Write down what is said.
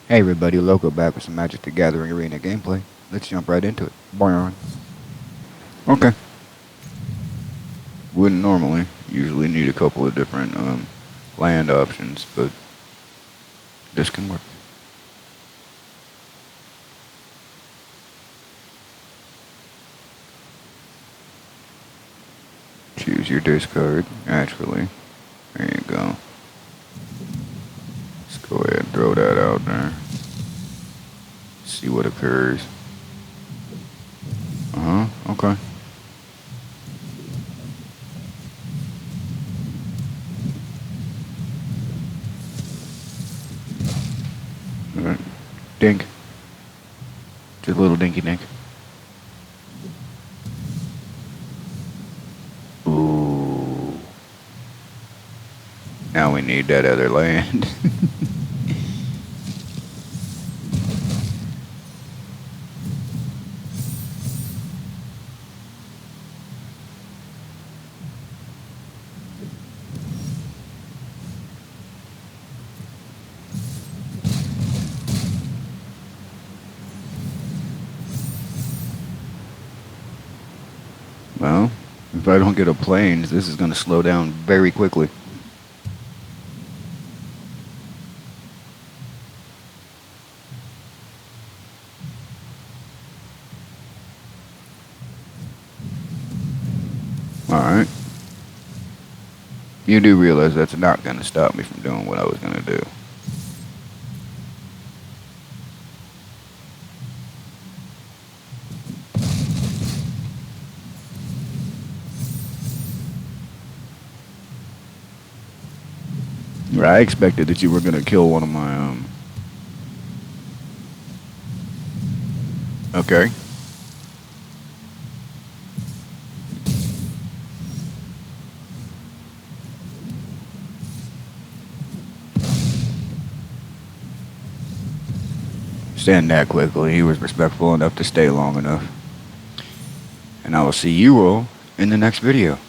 Hey everybody, Loco back with some Magic the Gathering Arena gameplay. Let's jump right into it. Boing. Okay. Wouldn't normally. Usually need a couple of different land options, but this can work. Choose your discard, naturally. There you go. Let's go ahead and throw that out there. See what occurs. Okay. Alright. Dink. Just a little dinky dink. Ooh. Now we need that other land. Well, if I don't get a planes, this is going to slow down very quickly. Alright. You do realize that's not going to stop me from doing what I was going to do. I expected that you were going to kill one of my, Okay. Stand that quickly. He was respectful enough to stay long enough. And I will see you all in the next video.